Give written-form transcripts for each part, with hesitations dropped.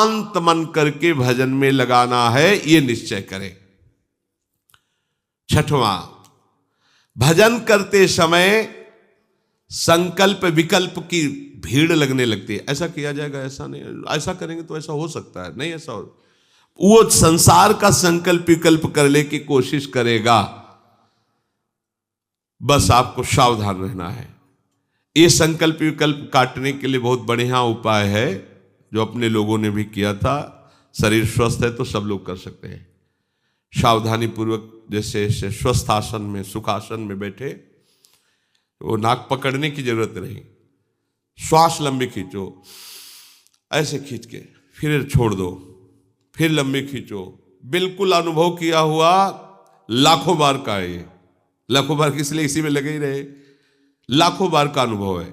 शांत मन करके भजन में लगाना है, ये निश्चय करें। छठवां, भजन करते समय संकल्प विकल्प की भीड़ लगने लगती है। ऐसा किया जाएगा, ऐसा नहीं, ऐसा करेंगे तो ऐसा हो सकता है, नहीं ऐसा हो। वो संसार का संकल्प विकल्प करने की कोशिश करेगा। बस आपको सावधान रहना है। ये संकल्प विकल्प काटने के लिए बहुत बढ़िया उपाय है, जो अपने लोगों ने भी किया था। शरीर स्वस्थ है तो सब लोग कर सकते हैं। सावधानी पूर्वक जैसे स्वस्थ आसन में, सुखासन में बैठे, वो नाक पकड़ने की जरूरत नहीं, श्वास लंबी खींचो, ऐसे खींच के फिर छोड़ दो, फिर लंबी खींचो। बिल्कुल अनुभव किया हुआ, लाखों बार का है ये। लाखों बार किस लिए, इसी में लगे ही रहे, लाखों बार का अनुभव है।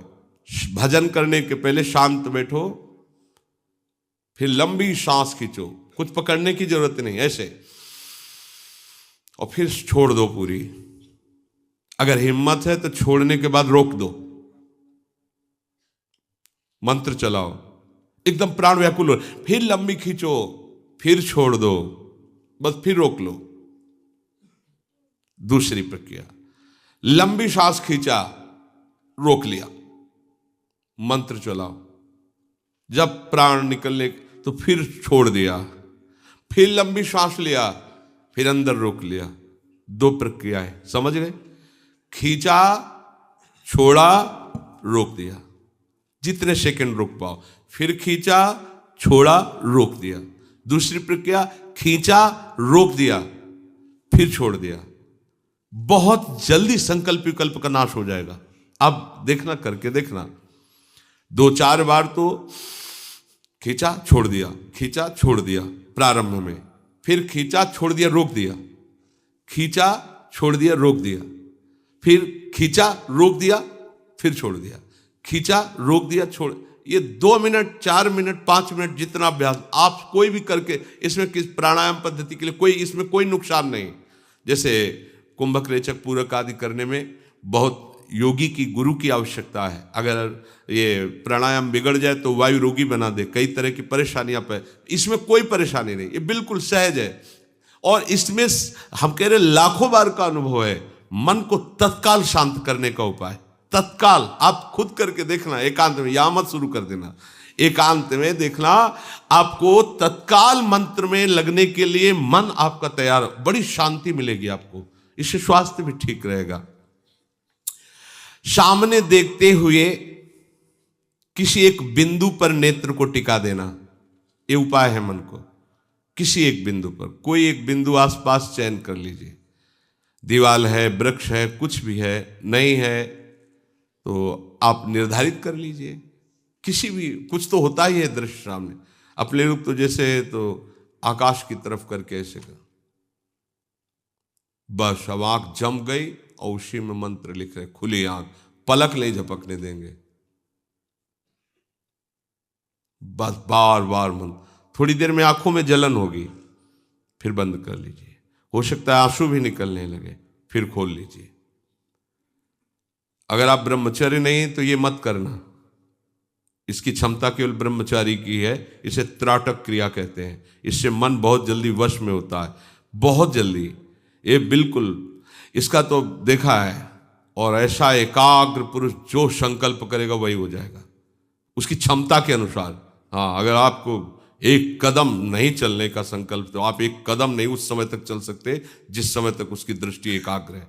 भजन करने के पहले शांत बैठो, फिर लंबी सांस खींचो, कुछ पकड़ने की जरूरत नहीं, ऐसे, और फिर छोड़ दो पूरी। अगर हिम्मत है तो छोड़ने के बाद रोक दो, मंत्र चलाओ, एकदम प्राण व्याकुल हो, फिर लंबी खींचो, फिर छोड़ दो, बस फिर रोक लो। दूसरी प्रक्रिया, लंबी सांस खींचा, रोक लिया, मंत्र चलाओ, जब प्राण निकलने तो फिर छोड़ दिया, फिर लंबी सांस लिया, फिर अंदर रोक लिया। दो प्रक्रियाएं, समझ गए? खींचा, छोड़ा, रोक दिया, जितने सेकंड रोक पाओ। फिर खींचा, छोड़ा, रोक दिया। दूसरी प्रक्रिया, खींचा, रोक दिया, फिर छोड़ दिया। बहुत जल्दी संकल्प विकल्प का नाश हो जाएगा। अब देखना, करके देखना, 2-4 बार तो खींचा छोड़ दिया, खींचा छोड़ दिया प्रारंभ में, फिर खींचा छोड़ दिया रोक दिया, खींचा छोड़ दिया रोक दिया, फिर खींचा रोक दिया, फिर छोड़ दिया, खींचा रोक दिया, छोड़। ये 2 मिनट, 4 मिनट, 5 मिनट, जितना अभ्यास आप कोई भी करके, इसमें किस प्राणायाम पद्धति के लिए कोई, इसमें कोई नुकसान नहीं। जैसे कुंभक रेचक पूरक आदि करने में बहुत योगी की, गुरु की आवश्यकता है। अगर ये प्राणायाम बिगड़ जाए तो वायु रोगी बना दे, कई तरह की परेशानियां पे। इसमें कोई परेशानी नहीं, ये बिल्कुल सहज है। और इसमें हम कह रहे लाखों बार का अनुभव है। मन को तत्काल शांत करने का उपाय, तत्काल। आप खुद करके देखना, एकांत में, या मत शुरू कर देना, एकांत में देखना, आपको तत्काल मंत्र में लगने के लिए मन आपका तैयार, बड़ी शांति मिलेगी आपको। इससे स्वास्थ्य भी ठीक रहेगा। सामने देखते हुए किसी एक बिंदु पर नेत्र को टिका देना, ये उपाय है। मन को किसी एक बिंदु पर, कोई एक बिंदु आसपास चयन कर लीजिए। दीवाल है, वृक्ष है, कुछ भी है, नहीं है तो आप निर्धारित कर लीजिए। किसी भी, कुछ तो होता ही है दृश्य सामने। अपने लोग तो जैसे तो आकाश की तरफ करके ऐसे कर, बस अब आंख जम गई और उसी में मंत्र लिख रहे, खुली आंख, पलक नहीं झपकने देंगे, बस बार बार मंत्र। थोड़ी देर में आंखों में जलन होगी, फिर बंद कर लीजिए। हो सकता है आंसू भी निकलने लगे, फिर खोल लीजिए। अगर आप ब्रह्मचर्य नहीं तो ये मत करना, इसकी क्षमता केवल ब्रह्मचारी की है। इसे त्राटक क्रिया कहते हैं। इससे मन बहुत जल्दी वश में होता है, बहुत जल्दी। ये बिल्कुल, इसका तो देखा है। और ऐसा एकाग्र पुरुष जो संकल्प करेगा वही हो जाएगा, उसकी क्षमता के अनुसार। हाँ, अगर आपको एक कदम नहीं चलने का संकल्प, तो आप एक कदम नहीं उस समय तक चल सकते जिस समय तक उसकी दृष्टि एकाग्र है।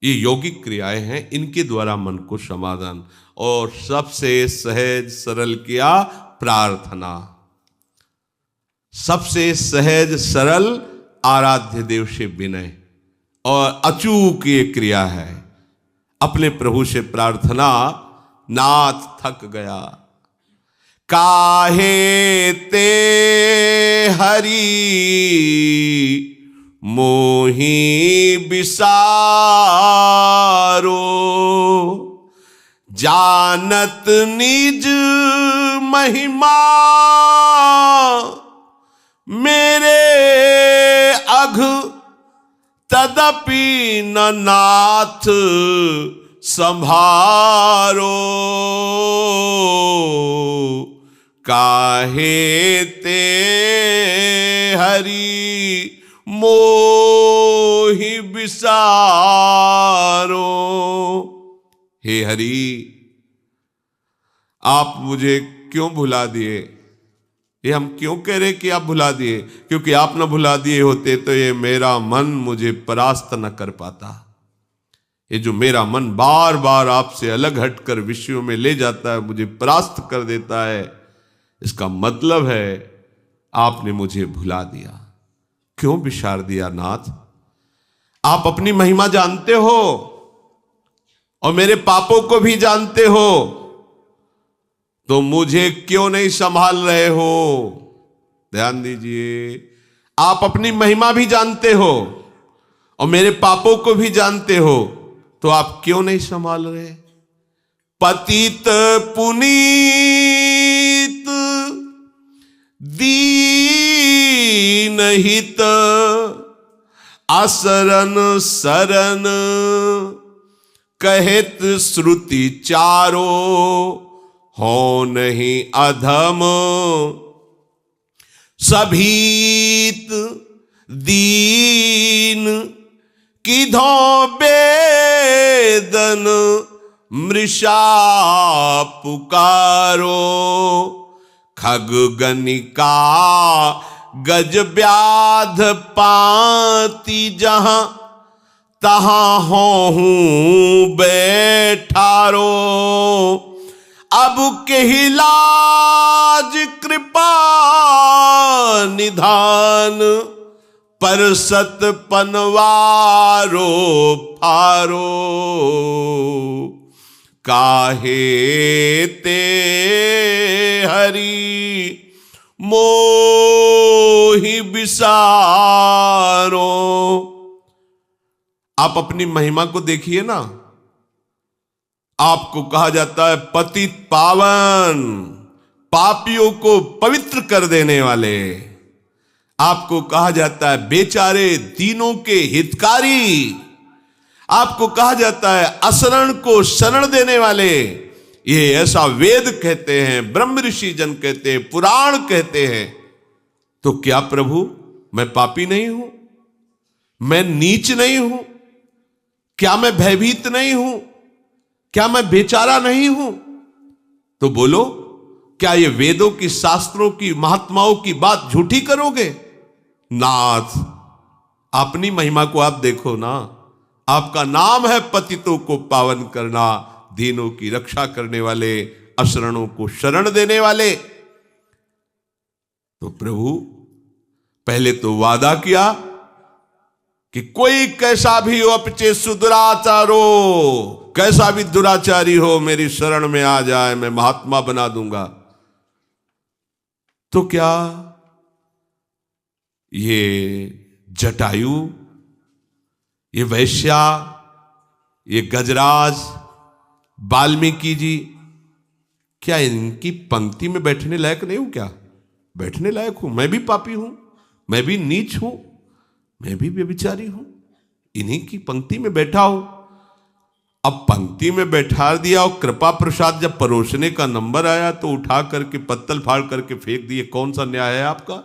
ये यौगिक क्रियाएं हैं, इनके द्वारा मन को समाधान। और सबसे सहज सरल किया प्रार्थना, सबसे सहज सरल आराध्य देव से विनय, और अचूक ये क्रिया है। अपने प्रभु से प्रार्थना, नाथ थक गया, काहे ते हरि मोहि बिसारो, जानत निज महिमा मेरे अघ, तदपि न नाथ संभारो, काहे ते हरि मोहि बिसारो। हे हरि, आप मुझे क्यों भुला दिए? ये हम क्यों कह रहे कि आप भुला दिए? क्योंकि आप न भुला दिए होते तो ये मेरा मन मुझे परास्त न कर पाता। ये जो मेरा मन बार बार आपसे अलग हटकर विषयों में ले जाता है, मुझे परास्त कर देता है, इसका मतलब है आपने मुझे भुला दिया। क्यों बिसार दिया नाथ? आप अपनी महिमा जानते हो और मेरे पापों को भी जानते हो, तो मुझे क्यों नहीं संभाल रहे हो? ध्यान दीजिए, आप अपनी महिमा भी जानते हो और मेरे पापों को भी जानते हो, तो आप क्यों नहीं संभाल रहे? पतित पुनीत दीन हित असरन सरन कहित श्रुति चारो हो नहीं अधम सभीत दीन किधो बेदन मृषा पुकारो खग गनिका गज व्याध पाती जहां तहां हूं बैठारो अब के लाज कृपा निधान पर सत पनवारो फारो काहे ते हरि मोहि बिसारो। आप अपनी महिमा को देखिए ना, आपको कहा जाता है पतित पावन, पापियों को पवित्र कर देने वाले। आपको कहा जाता है बेचारे दीनों के हितकारी। आपको कहा जाता है असरण को शरण देने वाले। ये ऐसा वेद कहते हैं, ब्रह्म ऋषि जन कहते हैं, पुराण कहते हैं। तो क्या प्रभु मैं पापी नहीं हूं? मैं नीच नहीं हूं? क्या मैं भयभीत नहीं हूं? क्या मैं बेचारा नहीं हूं? तो बोलो, क्या ये वेदों की, शास्त्रों की, महात्माओं की बात झूठी करोगे? नाथ, अपनी महिमा को आप देखो ना। आपका नाम है पतितों को पावन करना, दीनों की रक्षा करने वाले, अशरणों को शरण देने वाले। तो प्रभु पहले तो वादा किया कि कोई कैसा भी हो अपचे सुदुराचारो, कैसा भी दुराचारी हो मेरी शरण में आ जाए, मैं महात्मा बना दूंगा। तो क्या ये जटायु, ये वैश्या, ये गजराज, वाल्मीकि जी, क्या इनकी पंक्ति में बैठने लायक नहीं हूं? क्या बैठने लायक हूं? मैं भी पापी हूं, मैं भी नीच हूं, मैं भी व्यभिचारी हूं, इन्हीं की पंक्ति में बैठा हूं। अब पंक्ति में बैठा दिया और कृपा प्रसाद जब परोसने का नंबर आया तो उठा करके पत्तल फाड़ करके फेंक दिए। कौन सा न्याय है आपका?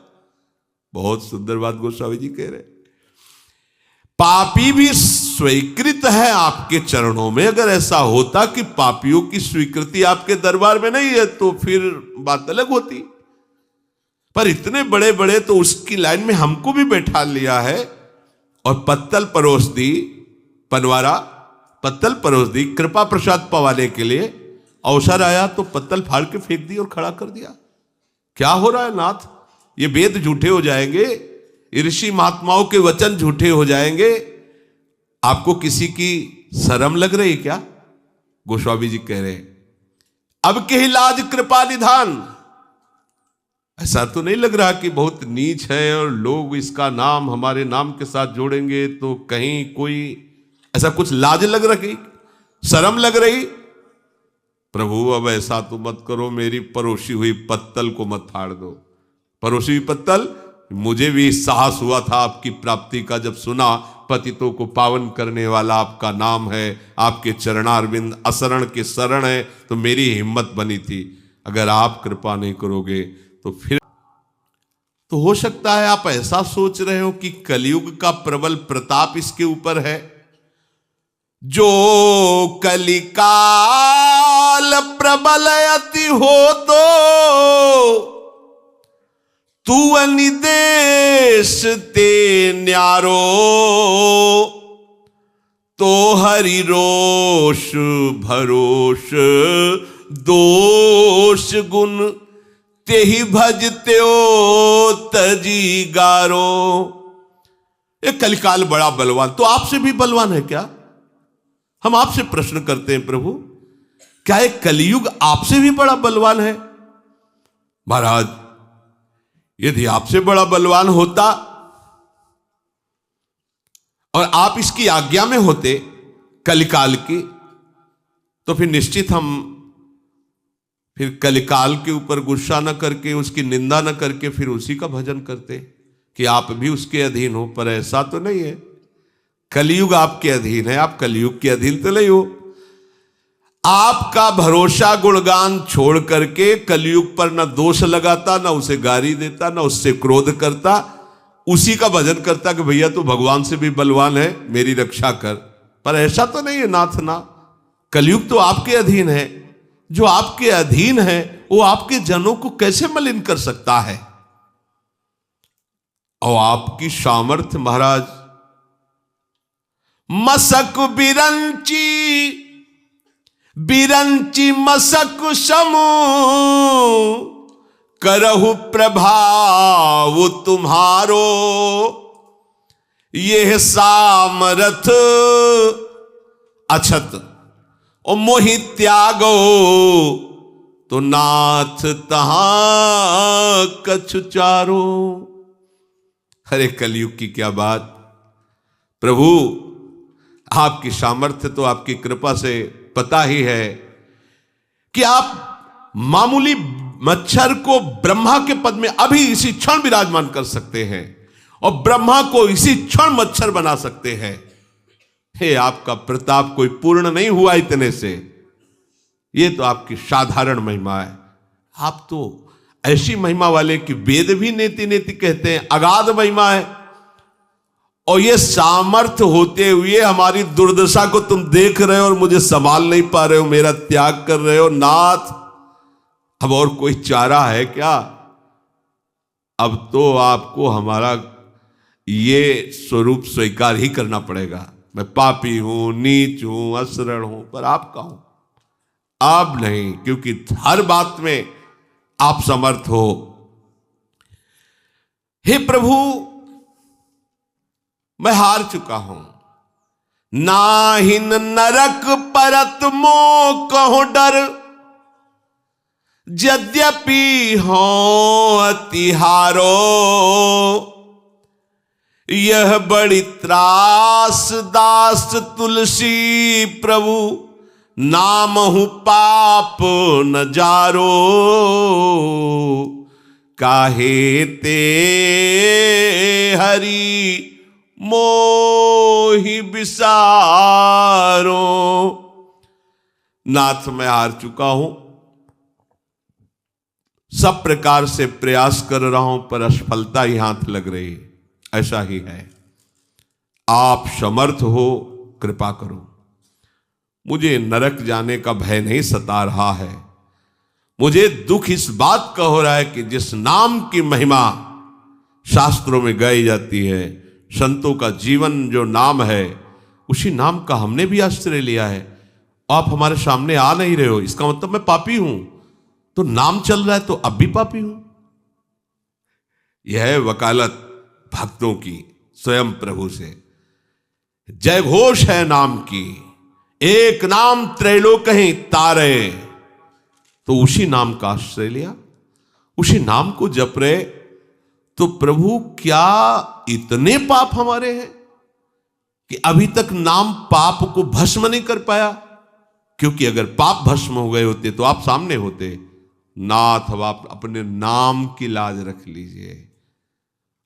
बहुत सुंदर बात गोस्वामी जी कह रहे। पापी भी स्वीकृत है आपके चरणों में। अगर ऐसा होता कि पापियों की स्वीकृति आपके दरबार में नहीं है तो फिर बात अलग होती, पर इतने बड़े बड़े तो उसकी लाइन में हमको भी बैठा लिया है और पत्तल परोस दी, पनवारा पत्तल परोस दी कृपा प्रसाद पवाने के लिए। अवसर आया तो पत्तल फाड़ के फेंक दी और खड़ा कर दिया। क्या हो रहा है नाथ? ये वेद झूठे हो जाएंगे, ऋषि महात्माओं के वचन झूठे हो जाएंगे। आपको किसी की शर्म लग रही क्या? गोस्वामी जी कह रहे हैं अब के ही लाज कृपा निधान। ऐसा तो नहीं लग रहा कि बहुत नीच है और लोग इसका नाम हमारे नाम के साथ जोड़ेंगे तो कहीं कोई ऐसा कुछ लाज लग रही, शर्म लग रही? प्रभु अब ऐसा तो मत करो, मेरी परोसी हुई पत्तल को मत फाड़ दो। परोसी हुई पत्तल, मुझे भी साहस हुआ था आपकी प्राप्ति का जब सुना पतितों को पावन करने वाला आपका नाम है, आपके चरणारविंद असरण के शरण है, तो मेरी हिम्मत बनी थी। अगर आप कृपा नहीं करोगे तो हो सकता है आप ऐसा सोच रहे हो कि कलयुग का प्रबल प्रताप इसके ऊपर है। जो कलिकाल प्रबल अति हो तू अनिदेश ते न्यारो, तो हरि रोष भरोष दोष गुण तेहि भजते ओ तजी गारो। एक कलिकाल बड़ा बलवान, तो आपसे भी बलवान है क्या? हम आपसे प्रश्न करते हैं प्रभु, क्या एक कलियुग आपसे भी बड़ा बलवान है? महाराज, यदि आपसे बड़ा बलवान होता और आप इसकी आज्ञा में होते कलिकाल की, तो फिर निश्चित हम फिर कलिकाल के ऊपर गुस्सा न करके, उसकी निंदा न करके फिर उसी का भजन करते कि आप भी उसके अधीन हो। पर ऐसा तो नहीं है। कलियुग आपके अधीन है, आप कलियुग के अधीन तो नहीं हो। आपका भरोसा गुणगान छोड़ करके कलियुग पर न दोष लगाता, न उसे गाली देता, न उससे क्रोध करता, उसी का भजन करता कि भैया तू भगवान से भी बलवान है, मेरी रक्षा कर। पर ऐसा तो नहीं है नाथ ना। कलियुग तो आपके अधीन है। जो आपके अधीन है वो आपके जनों को कैसे मलिन कर सकता है? और आपकी सामर्थ्य महाराज, मसक बिरंची बिरंची मसक समू करहु प्रभाव तुम्हारो, यह सामरथ अछत और मोहि त्यागो, तो नाथ तहां कछु चारो। अरे कलयुग की क्या बात प्रभु, आपकी सामर्थ्य तो आपकी कृपा से पता ही है कि आप मामूली मच्छर को ब्रह्मा के पद में अभी इसी क्षण विराजमान कर सकते हैं और ब्रह्मा को इसी क्षण मच्छर बना सकते हैं। हे, आपका प्रताप कोई पूर्ण नहीं हुआ इतने से। ये तो आपकी साधारण महिमा है। आप तो ऐसी महिमा वाले कि वेद भी नेति नेति कहते हैं, अगाध महिमा है। और ये सामर्थ्य होते हुए हमारी दुर्दशा को तुम देख रहे हो और मुझे संभाल नहीं पा रहे हो, मेरा त्याग कर रहे हो। नाथ, अब और कोई चारा है क्या? अब तो आपको हमारा ये स्वरूप स्वीकार ही करना पड़ेगा। मैं पापी हूं, नीच हूं, असरण हूं, पर आपका हूं, आप नहीं, क्योंकि हर बात में आप समर्थ हो। हे प्रभु, मैं हार चुका हूं। नाहिन नरक परत मोह कहो डर, यद्यपि हो अतिहारो, यह बड़ी त्रास दास तुलसी प्रभु, नामहु पाप न जारो, काहे ते हरि मोहि विसारो। नाथ, मैं हार चुका हूं, सब प्रकार से प्रयास कर रहा हूं पर असफलता ही हाथ लग रही। ऐसा ही है। आप समर्थ हो, कृपा करो। मुझे नरक जाने का भय नहीं सता रहा है। मुझे दुख इस बात का हो रहा है कि जिस नाम की महिमा शास्त्रों में गाई जाती है, संतों का जीवन जो नाम है, उसी नाम का हमने भी आश्रय लिया है। आप हमारे सामने आ नहीं रहे हो, इसका मतलब मैं पापी हूं। तो नाम चल रहा है तो अब भी पापी हूं। यह है वकालत भक्तों की स्वयं प्रभु से। जय घोष है नाम की, एक नाम त्रैलोक कहीं तारे। तो उसी नाम का आश्रय लिया, उसी नाम को जप रहे। तो प्रभु, क्या इतने पाप हमारे हैं कि अभी तक नाम पाप को भस्म नहीं कर पाया? क्योंकि अगर पाप भस्म हो गए होते तो आप सामने होते। नाथ, अब आप अपने नाम की लाज रख लीजिए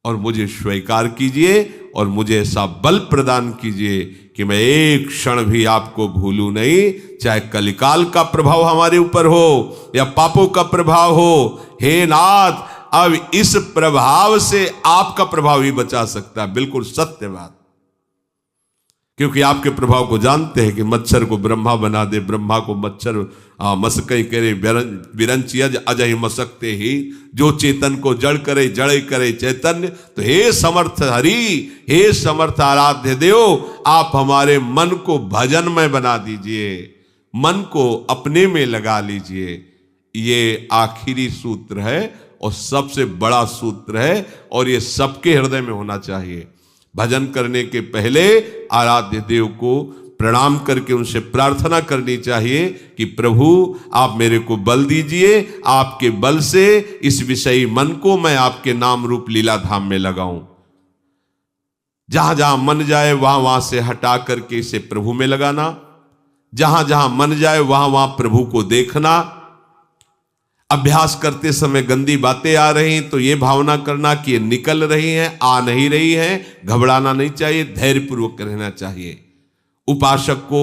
और मुझे स्वीकार कीजिए और मुझे ऐसा बल प्रदान कीजिए कि मैं एक क्षण भी आपको भूलूं नहीं, चाहे कलिकाल का प्रभाव हमारे ऊपर हो या पापों का प्रभाव हो। हे नाथ, अब इस प्रभाव से आपका प्रभाव ही बचा सकता है। बिल्कुल सत्य बात, क्योंकि आपके प्रभाव को जानते हैं कि मच्छर को ब्रह्मा बना दे, ब्रह्मा को मच्छर मसकई करे, बिरंची अजय मसकते ही, जो चेतन को जड़ करे जड़ करे चैतन्य। तो हे समर्थ हरि, हे समर्थ आराध्य देव, आप हमारे मन को भजनमय बना दीजिए, मन को अपने में लगा लीजिए। ये आखिरी सूत्र है और सबसे बड़ा सूत्र है, और ये सबके हृदय में होना चाहिए। भजन करने के पहले आराध्य देव को प्रणाम करके उनसे प्रार्थना करनी चाहिए कि प्रभु आप मेरे को बल दीजिए, आपके बल से इस विषयी मन को मैं आपके नाम रूप लीला धाम में लगाऊं। जहां जहां मन जाए वहां वहां से हटा करके इसे प्रभु में लगाना, जहां जहां मन जाए वहां वहां प्रभु को देखना। अभ्यास करते समय गंदी बातें आ रही तो ये भावना करना कि ये निकल रही हैं, आ नहीं रही हैं, घबराना नहीं चाहिए, धैर्यपूर्वक रहना चाहिए। उपासक को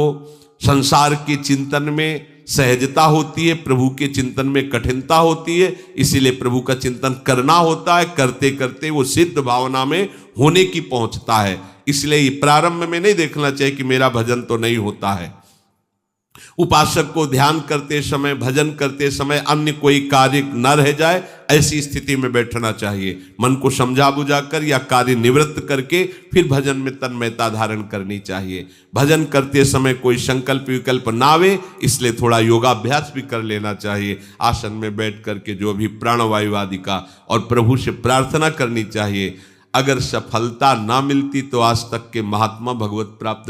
संसार के चिंतन में सहजता होती है, प्रभु के चिंतन में कठिनता होती है, इसीलिए प्रभु का चिंतन करना होता है। करते करते वो सिद्ध भावना में होने की पहुंचता है। इसलिए प्रारंभ में नहीं देखना चाहिए कि मेरा भजन तो नहीं होता है। उपासक को ध्यान करते समय, भजन करते समय अन्य कोई कार्य न रह जाए, ऐसी स्थिति में बैठना चाहिए। मन को समझा बुझाकर या कार्य निवृत्त करके फिर भजन में तन्मयता धारण करनी चाहिए। भजन करते समय कोई संकल्प विकल्प ना आवे, इसलिए थोड़ा योगाभ्यास भी कर लेना चाहिए। आसन में बैठ करके जो भी प्राणवायु आदि का, और प्रभु से प्रार्थना करनी चाहिए। अगर सफलता ना मिलती तो आज तक के महात्मा भगवत प्राप्त